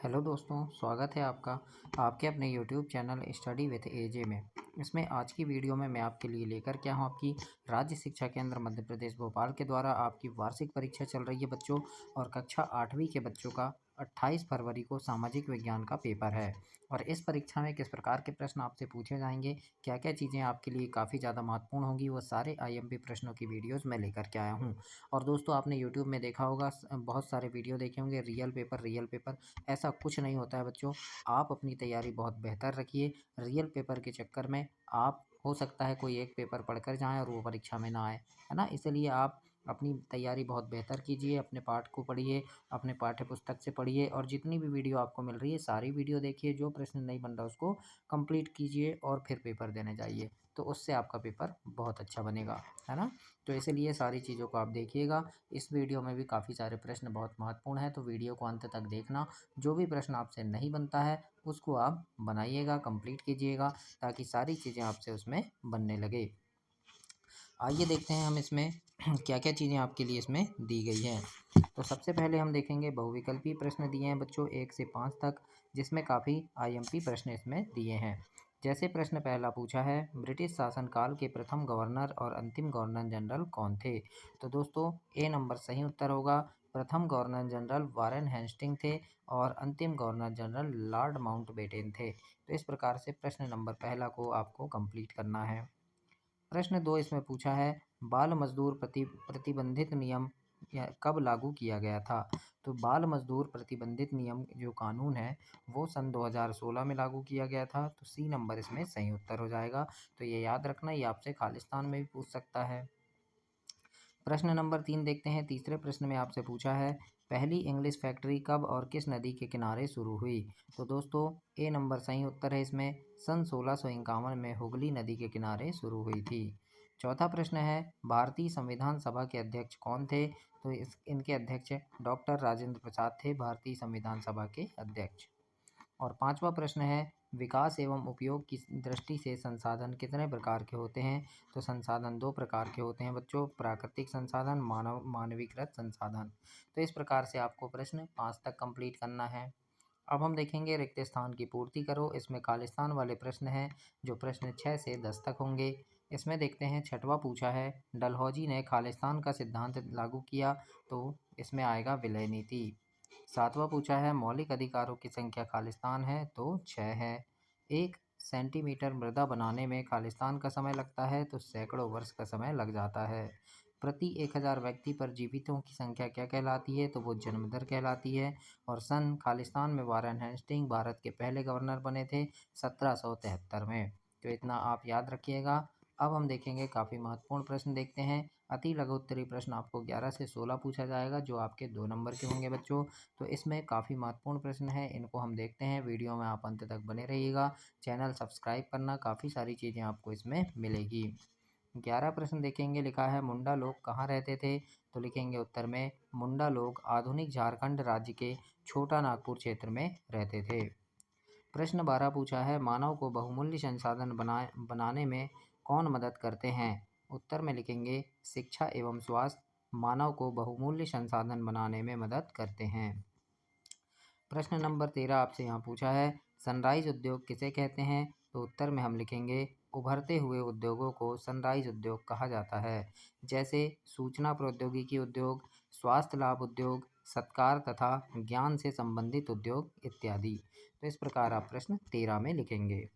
Hello दोस्तों, स्वागत है आपका आपके अपने यूट्यूब चैनल स्टडी विद एजे में। इसमें आज की वीडियो में मैं आपके लिए लेकर के आया हूँ आपकी राज्य शिक्षा केंद्र मध्य प्रदेश भोपाल के द्वारा आपकी वार्षिक परीक्षा चल रही है बच्चों, और कक्षा 8वीं के बच्चों का 28 फरवरी को सामाजिक विज्ञान का पेपर है। और इस परीक्षा में किस प्रकार के प्रश्न आपसे पूछे जाएंगे, क्या क्या चीज़ें आपके लिए काफ़ी ज़्यादा महत्वपूर्ण होंगी, वो सारे आईएमपी प्रश्नों की वीडियोज़ मैं लेकर के आया हूँ। और दोस्तों, आपने यूट्यूब में देखा होगा, बहुत सारे वीडियो देखे होंगे, रियल पेपर। ऐसा कुछ नहीं होता है बच्चों। आप अपनी तैयारी बहुत बेहतर रखिए। रियल पेपर के चक्कर में आप, हो सकता है कोई एक पेपर पढ़कर जाएँ और वो परीक्षा में ना आए, है ना? इसलिए आप अपनी तैयारी बहुत बेहतर कीजिए, अपने पाठ को पढ़िए, अपने पाठ्य पुस्तक से पढ़िए, और जितनी भी वीडियो आपको मिल रही है सारी वीडियो देखिए। जो प्रश्न नहीं बन रहा उसको कंप्लीट कीजिए और फिर पेपर देने जाइए, तो उससे आपका पेपर बहुत अच्छा बनेगा, है ना? तो इसीलिए सारी चीज़ों को आप देखिएगा। इस वीडियो में भी काफ़ी सारे प्रश्न बहुत महत्वपूर्ण हैं, तो वीडियो को अंत तक देखना। जो भी प्रश्न आपसे नहीं बनता है उसको आप बनाइएगा, कंप्लीट कीजिएगा, ताकि सारी चीज़ें आपसे उसमें बनने लगे। आइए देखते हैं हम इसमें क्या क्या चीज़ें आपके लिए इसमें दी गई हैं। तो सबसे पहले हम देखेंगे बहुविकल्पीय प्रश्न दिए हैं बच्चों 1 से 5 तक, जिसमें काफ़ी आईएमपी प्रश्न इसमें दिए हैं। जैसे प्रश्न पहला पूछा है, ब्रिटिश शासनकाल के प्रथम गवर्नर और अंतिम गवर्नर जनरल कौन थे? तो दोस्तों, ए नंबर सही उत्तर होगा। प्रथम गवर्नर जनरल वारेन हेस्टिंग थे और अंतिम गवर्नर जनरल लॉर्ड माउंटबेटन थे। तो इस प्रकार से प्रश्न नंबर पहला को आपको कंप्लीट करना है। प्रश्न 2 इसमें पूछा है, बाल मजदूर प्रतिबंधित नियम कब लागू किया गया था? तो बाल मजदूर प्रतिबंधित नियम जो कानून है वो सन 2016 में लागू किया गया था। तो सी नंबर इसमें सही उत्तर हो जाएगा। तो ये याद रखना, ये आपसे खालिस्तान में भी पूछ सकता है। प्रश्न नंबर 3 देखते हैं। तीसरे प्रश्न में आपसे पूछा है, पहली इंग्लिश फैक्ट्री कब और किस नदी के किनारे शुरू हुई? तो दोस्तों, ए नंबर सही उत्तर है इसमें। सन 1651 में हुगली नदी के किनारे शुरू हुई थी। चौथा प्रश्न है, भारतीय संविधान सभा के अध्यक्ष कौन थे? तो इनके अध्यक्ष डॉक्टर राजेंद्र प्रसाद थे, भारतीय संविधान सभा के अध्यक्ष। और पांचवा प्रश्न है, विकास एवं उपयोग की दृष्टि से संसाधन कितने प्रकार के होते हैं? तो संसाधन 2 प्रकार के होते हैं बच्चों, प्राकृतिक संसाधन, मानवीकृत संसाधन। तो इस प्रकार से आपको प्रश्न 5 तक कंप्लीट करना है। अब हम देखेंगे रिक्त स्थान की पूर्ति करो। इसमें खालिस्तान वाले प्रश्न हैं, जो प्रश्न 6 से 10 तक होंगे। इसमें देखते हैं, छठवां पूछा है, डलहौजी ने खालिस्तान का सिद्धांत लागू किया। तो इसमें आएगा विलय नीति। सातवां पूछा है, मौलिक अधिकारों की संख्या खालिस्तान है, तो 6 है। 1 सेंटीमीटर मृदा बनाने में खालिस्तान का समय लगता है, तो सैकड़ों वर्ष का समय लग जाता है। प्रति 1000 व्यक्ति पर जीवितों की संख्या क्या कहलाती है? तो वो जन्म दर कहलाती है। और सन खालिस्तान में वारेन हेस्टिंग भारत के पहले गवर्नर बने थे 1773 में। तो इतना आप याद रखिएगा। अब हम देखेंगे, काफ़ी महत्वपूर्ण प्रश्न देखते हैं। अति लघु उत्तरीय प्रश्न आपको 11 से 16 पूछा जाएगा, जो आपके 2 नंबर के होंगे बच्चों। तो इसमें काफ़ी महत्वपूर्ण प्रश्न है, इनको हम देखते हैं। वीडियो में आप अंत तक बने रहिएगा। चैनल सब्सक्राइब करना, काफ़ी सारी चीज़ें आपको इसमें मिलेगी। 11 प्रश्न देखेंगे। लिखा है, मुंडा लोग कहाँ रहते थे? तो लिखेंगे उत्तर में, मुंडा लोग आधुनिक झारखंड राज्य के छोटा नागपुर क्षेत्र में रहते थे। प्रश्न 12 पूछा है, मानव को बहुमूल्य संसाधन बनाने में कौन मदद करते हैं? उत्तर में लिखेंगे, शिक्षा एवं स्वास्थ्य मानव को बहुमूल्य संसाधन बनाने में मदद करते हैं। प्रश्न नंबर 13 आपसे यहाँ पूछा है, सनराइज उद्योग किसे कहते हैं? तो उत्तर में हम लिखेंगे, उभरते हुए उद्योगों को सनराइज उद्योग कहा जाता है। जैसे सूचना प्रौद्योगिकी उद्योग, स्वास्थ्य लाभ उद्योग, सत्कार तथा ज्ञान से संबंधित उद्योग इत्यादि। तो इस प्रकार आप प्रश्न 13 में लिखेंगे।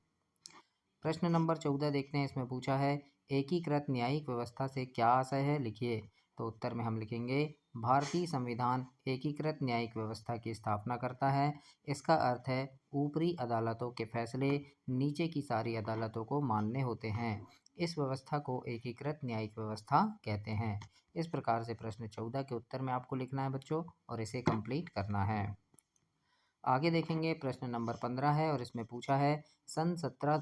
प्रश्न नंबर 14 देखते हैं। इसमें पूछा है, एकीकृत न्यायिक व्यवस्था से क्या आशय है? लिखिए। तो उत्तर में हम लिखेंगे, भारतीय संविधान एकीकृत न्यायिक व्यवस्था की स्थापना करता है। इसका अर्थ है, ऊपरी अदालतों के फैसले नीचे की सारी अदालतों को मान्य होते हैं। इस व्यवस्था को एकीकृत न्यायिक व्यवस्था कहते हैं। इस प्रकार से प्रश्न 14 के उत्तर में आपको लिखना है बच्चों, और इसे कंप्लीट करना है। आगे देखेंगे, प्रश्न नंबर 15 है, और इसमें पूछा है, सन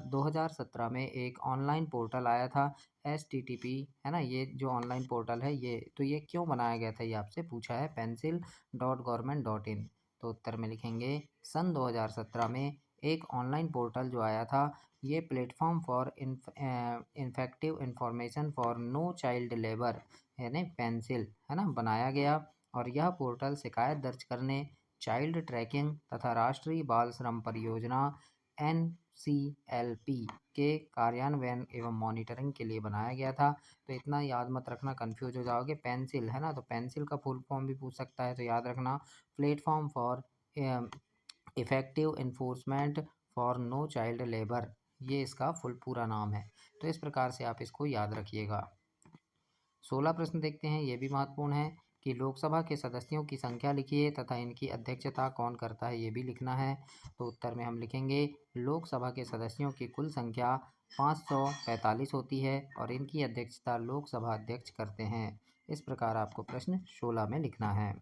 2017 में एक ऑनलाइन पोर्टल आया था, HTTP, है ना? ये जो ऑनलाइन पोर्टल है, ये क्यों बनाया गया था, ये आपसे पूछा है, pencil.government.in। तो उत्तर में लिखेंगे, सन 2017 में एक ऑनलाइन पोर्टल जो आया था, ये platform for effective information for no child labour, यानी पेंसिल, है ना, बनाया गया। और यह पोर्टल शिकायत दर्ज करने, चाइल्ड ट्रैकिंग तथा राष्ट्रीय बाल श्रम परियोजना NCLP के कार्यान्वयन एवं मॉनिटरिंग के लिए बनाया गया था। तो इतना याद मत रखना, कंफ्यूज हो जाओगे। पेंसिल है ना, तो पेंसिल का फुल फॉर्म भी पूछ सकता है, तो याद रखना platform for effective enforcement for no child labour, ये इसका फुल पूरा नाम है। तो इस प्रकार से आप इसको याद रखिएगा। 16 प्रश्न देखते हैं, ये भी महत्वपूर्ण है कि लोकसभा के सदस्यों की संख्या लिखिए तथा इनकी अध्यक्षता कौन करता है, ये भी लिखना है। तो उत्तर में हम लिखेंगे लोकसभा के सदस्यों की कुल संख्या 545 होती है और इनकी अध्यक्षता लोकसभा अध्यक्ष करते हैं। इस प्रकार आपको प्रश्न 16 में लिखना है।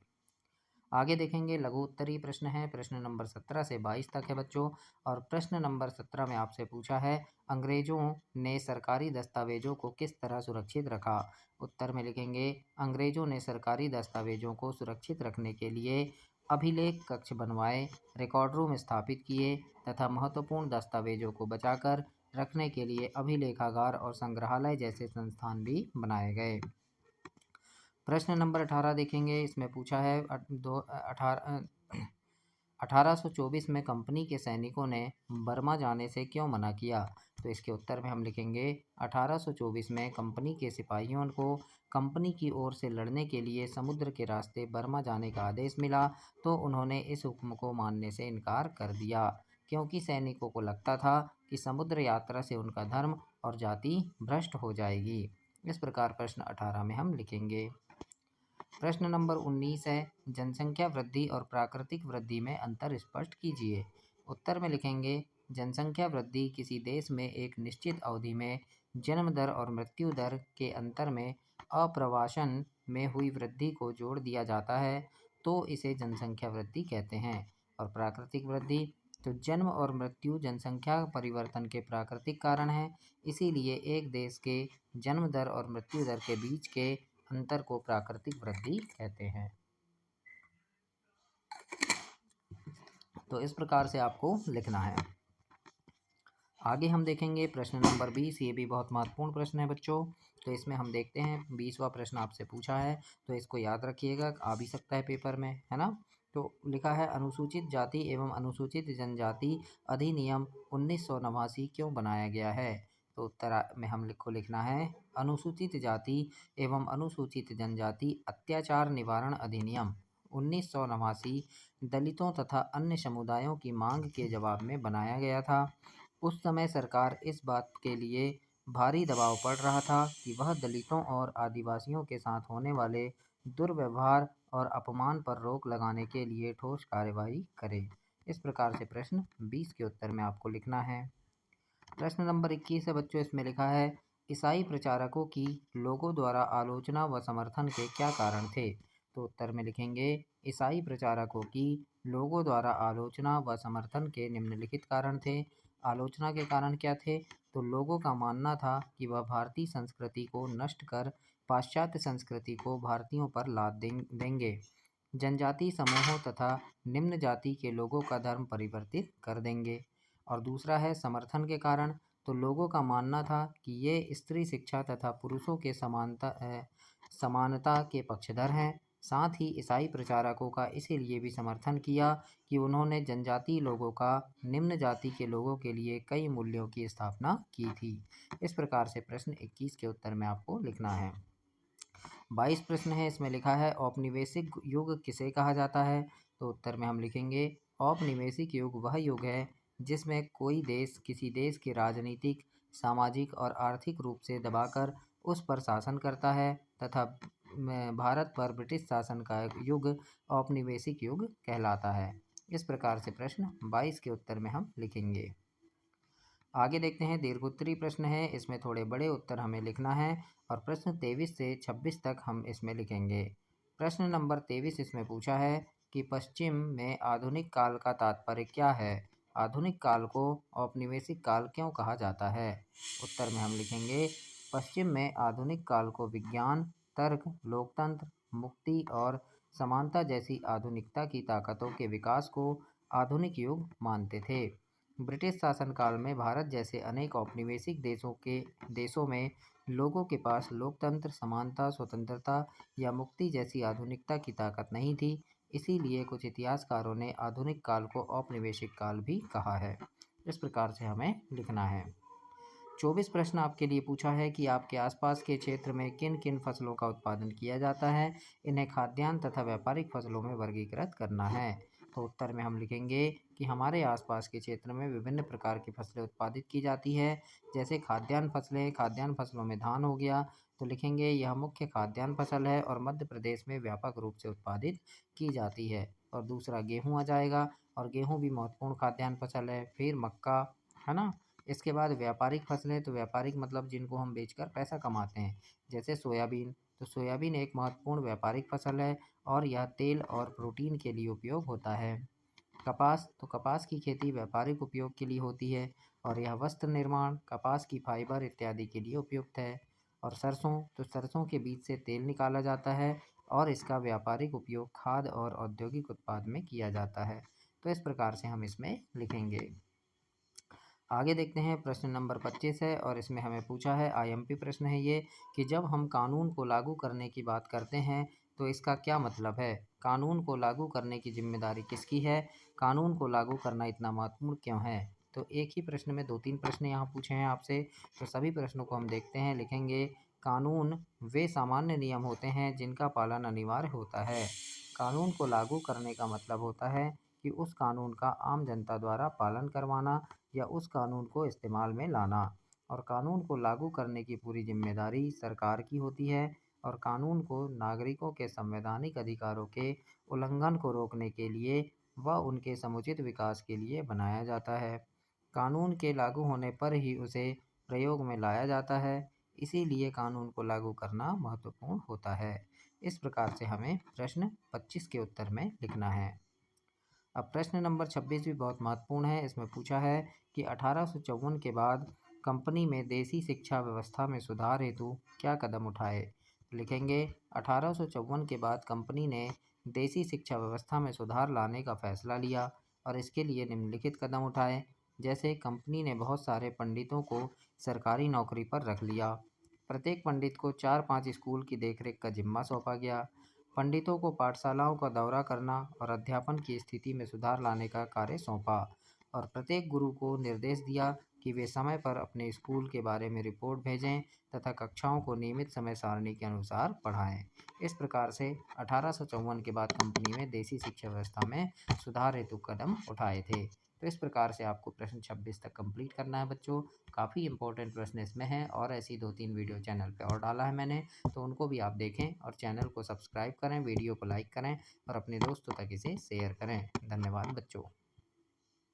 आगे देखेंगे लघु उत्तरीय प्रश्न है, प्रश्न नंबर 17 से 22 तक है बच्चों। और प्रश्न नंबर 17 में आपसे पूछा है अंग्रेजों ने सरकारी दस्तावेजों को किस तरह सुरक्षित रखा। उत्तर में लिखेंगे अंग्रेजों ने सरकारी दस्तावेजों को सुरक्षित रखने के लिए अभिलेख कक्ष बनवाए, रिकॉर्ड रूम स्थापित किए तथा महत्वपूर्ण दस्तावेजों को बचाकर रखने के लिए अभिलेखागार और संग्रहालय जैसे संस्थान भी बनाए गए। प्रश्न नंबर 18 देखेंगे, इसमें पूछा है 1824 में कंपनी के सैनिकों ने बर्मा जाने से क्यों मना किया। तो इसके उत्तर में हम लिखेंगे 1824 में कंपनी के सिपाहियों को कंपनी की ओर से लड़ने के लिए समुद्र के रास्ते बर्मा जाने का आदेश मिला, तो उन्होंने इस हुक्म को मानने से इनकार कर दिया, क्योंकि सैनिकों को लगता था कि समुद्र यात्रा से उनका धर्म और जाति भ्रष्ट हो जाएगी। इस प्रकार प्रश्न 18 में हम लिखेंगे। प्रश्न नंबर 19 है जनसंख्या वृद्धि और प्राकृतिक वृद्धि में अंतर स्पष्ट कीजिए। उत्तर में लिखेंगे जनसंख्या वृद्धि किसी देश में एक निश्चित अवधि में जन्म दर और मृत्यु दर के अंतर में अप्रवासन में हुई वृद्धि को जोड़ दिया जाता है, तो इसे जनसंख्या वृद्धि कहते हैं। और प्राकृतिक वृद्धि, तो जन्म और मृत्यु जनसंख्या परिवर्तन के प्राकृतिक कारण है, इसीलिए एक देश के जन्म दर और मृत्यु दर के बीच के अंतर को प्राकृतिक वृद्धि कहते हैं। तो इस प्रकार से आपको लिखना है। आगे हम देखेंगे प्रश्न नंबर 20, ये भी बहुत महत्वपूर्ण प्रश्न है बच्चों। तो इसमें हम देखते हैं 20वां प्रश्न आपसे पूछा है, तो इसको याद रखिएगा, आ भी सकता है पेपर में, है ना। तो लिखा है अनुसूचित जाति एवं अनुसूचित जनजाति अधिनियम 1989 क्यों बनाया गया है। तो उत्तर में हम लिखना है अनुसूचित जाति एवं अनुसूचित जनजाति अत्याचार निवारण अधिनियम 1989 दलितों तथा अन्य समुदायों की मांग के जवाब में बनाया गया था। उस समय सरकार इस बात के लिए भारी दबाव पड़ रहा था कि वह दलितों और आदिवासियों के साथ होने वाले दुर्व्यवहार और अपमान पर रोक लगाने के लिए ठोस कार्यवाही करे। इस प्रकार से प्रश्न 20 के उत्तर में आपको लिखना है। प्रश्न नंबर 21 है बच्चों, इसमें लिखा है ईसाई प्रचारकों की लोगों द्वारा आलोचना व समर्थन के क्या कारण थे। तो उत्तर में लिखेंगे ईसाई प्रचारकों की लोगों द्वारा आलोचना व समर्थन के निम्नलिखित कारण थे। आलोचना के कारण क्या थे, तो लोगों का मानना था कि वह भारतीय संस्कृति को नष्ट कर पाश्चात्य संस्कृति को भारतीयों पर लाद देंगे, जनजातीय समूहों तथा निम्न जाति के लोगों का धर्म परिवर्तित कर देंगे। और दूसरा है समर्थन के कारण, तो लोगों का मानना था कि ये स्त्री शिक्षा तथा पुरुषों के समानता के पक्षधर हैं। साथ ही ईसाई प्रचारकों का इसीलिए भी समर्थन किया कि उन्होंने जनजातीय लोगों का निम्न जाति के लोगों के लिए कई मूल्यों की स्थापना की थी। इस प्रकार से प्रश्न 21 के उत्तर में आपको लिखना है। 22 प्रश्न है, इसमें लिखा है औपनिवेशिक युग किसे कहा जाता है। तो उत्तर में हम लिखेंगे औपनिवेशिक युग वह युग है जिसमें कोई देश किसी देश के राजनीतिक, सामाजिक और आर्थिक रूप से दबाकर उस पर शासन करता है तथा भारत पर ब्रिटिश शासन का युग औपनिवेशिक युग कहलाता है। इस प्रकार से प्रश्न 22 के उत्तर में हम लिखेंगे। आगे देखते हैं दीर्घोत्तरीय प्रश्न है, इसमें थोड़े बड़े उत्तर हमें लिखना है और प्रश्न 23 से 26 तक हम इसमें लिखेंगे। प्रश्न नंबर 23 इसमें पूछा है कि पश्चिम में आधुनिक काल का तात्पर्य क्या है। आधुनिक काल को औपनिवेशिक काल क्यों कहा जाता है। उत्तर में हम लिखेंगे पश्चिम में आधुनिक काल को विज्ञान, तर्क, लोकतंत्र, मुक्ति और समानता जैसी आधुनिकता की ताकतों के विकास को आधुनिक युग मानते थे। ब्रिटिश शासनकाल में भारत जैसे अनेक औपनिवेशिक देशों में लोगों के पास लोकतंत्र, समानता, स्वतंत्रता या मुक्ति जैसी आधुनिकता की ताकत नहीं थी। इसीलिए कुछ इतिहासकारों ने आधुनिक काल को औपनिवेशिक काल भी कहा है। इस प्रकार से हमें लिखना है। 24 प्रश्न आपके लिए पूछा है कि आपके आसपास के क्षेत्र में किन किन फसलों का उत्पादन किया जाता है। इन्हें खाद्यान्न तथा व्यापारिक फसलों में वर्गीकृत करना है। तो उत्तर में हम लिखेंगे कि हमारे आसपास के क्षेत्र में विभिन्न प्रकार की फसलें उत्पादित की जाती है। जैसे खाद्यान्न फसलें, खाद्यान्न फसलों में धान हो गया, तो लिखेंगे यह मुख्य खाद्यान्न फसल है और मध्य प्रदेश में व्यापक रूप से उत्पादित की जाती है। और दूसरा गेहूँ आ जाएगा, और गेहूँ भी महत्वपूर्ण खाद्यान्न फसल है। फिर मक्का, है ना। इसके बाद व्यापारिक फसलें, तो व्यापारिक मतलब जिनको हम बेचकर पैसा कमाते हैं, जैसे सोयाबीन। तो सोयाबीन एक महत्वपूर्ण व्यापारिक फसल है और यह तेल और प्रोटीन के लिए उपयोग होता है। कपास, तो कपास की खेती व्यापारिक उपयोग के लिए होती है और यह वस्त्र निर्माण, कपास की फाइबर इत्यादि के लिए उपयुक्त है। और सरसों, तो सरसों के बीज से तेल निकाला जाता है और इसका व्यापारिक उपयोग खाद्य और औद्योगिक उत्पाद में किया जाता है। तो इस प्रकार से हम इसमें लिखेंगे। आगे देखते हैं, प्रश्न नंबर 25 है और इसमें हमें पूछा है, आईएमपी प्रश्न है ये, कि जब हम कानून को लागू करने की बात करते हैं तो इसका क्या मतलब है। कानून को लागू करने की जिम्मेदारी किसकी है, कानून को लागू करना इतना महत्वपूर्ण क्यों है। तो एक ही प्रश्न में 2-3 प्रश्न यहाँ पूछे हैं आपसे, तो सभी प्रश्नों को हम देखते हैं। लिखेंगे, कानून वे सामान्य नियम होते हैं जिनका पालन अनिवार्य होता है। कानून को लागू करने का मतलब होता है कि उस कानून का आम जनता द्वारा पालन करवाना या उस कानून को इस्तेमाल में लाना। और कानून को लागू करने की पूरी जिम्मेदारी सरकार की होती है और कानून को नागरिकों के संवैधानिक अधिकारों के उल्लंघन को रोकने के लिए व उनके समुचित विकास के लिए बनाया जाता है। कानून के लागू होने पर ही उसे प्रयोग में लाया जाता है, इसीलिए कानून को लागू करना महत्वपूर्ण होता है। इस प्रकार से हमें प्रश्न 25 के उत्तर में लिखना है। अब प्रश्न नंबर 26 भी बहुत महत्वपूर्ण है। इसमें पूछा है कि 1854 के बाद कंपनी में देसी शिक्षा व्यवस्था में सुधार हेतु क्या कदम उठाए। लिखेंगे, 1854 के बाद कंपनी ने देसी शिक्षा व्यवस्था में सुधार लाने का फैसला लिया और इसके लिए निम्नलिखित कदम उठाए। जैसे कंपनी ने बहुत सारे पंडितों को सरकारी नौकरी पर रख लिया। प्रत्येक पंडित को 4-5 स्कूल की देखरेख का जिम्मा सौंपा गया। पंडितों को पाठशालाओं का दौरा करना और अध्यापन की स्थिति में सुधार लाने का कार्य सौंपा और प्रत्येक गुरु को निर्देश दिया कि वे समय पर अपने स्कूल के बारे में रिपोर्ट भेजें तथा कक्षाओं को नियमित समय सारणी के अनुसार पढ़ाएं। इस प्रकार से 1854 के बाद कंपनी में देसी शिक्षा व्यवस्था में सुधार हेतु कदम उठाए थे। तो इस प्रकार से आपको प्रश्न 26 तक कंप्लीट करना है बच्चों। काफ़ी इंपॉर्टेंट प्रश्न इसमें हैं और ऐसी 2-3 वीडियो चैनल पे और डाला है मैंने, तो उनको भी आप देखें और चैनल को सब्सक्राइब करें, वीडियो को लाइक करें और अपने दोस्तों तक इसे शेयर करें। धन्यवाद बच्चों।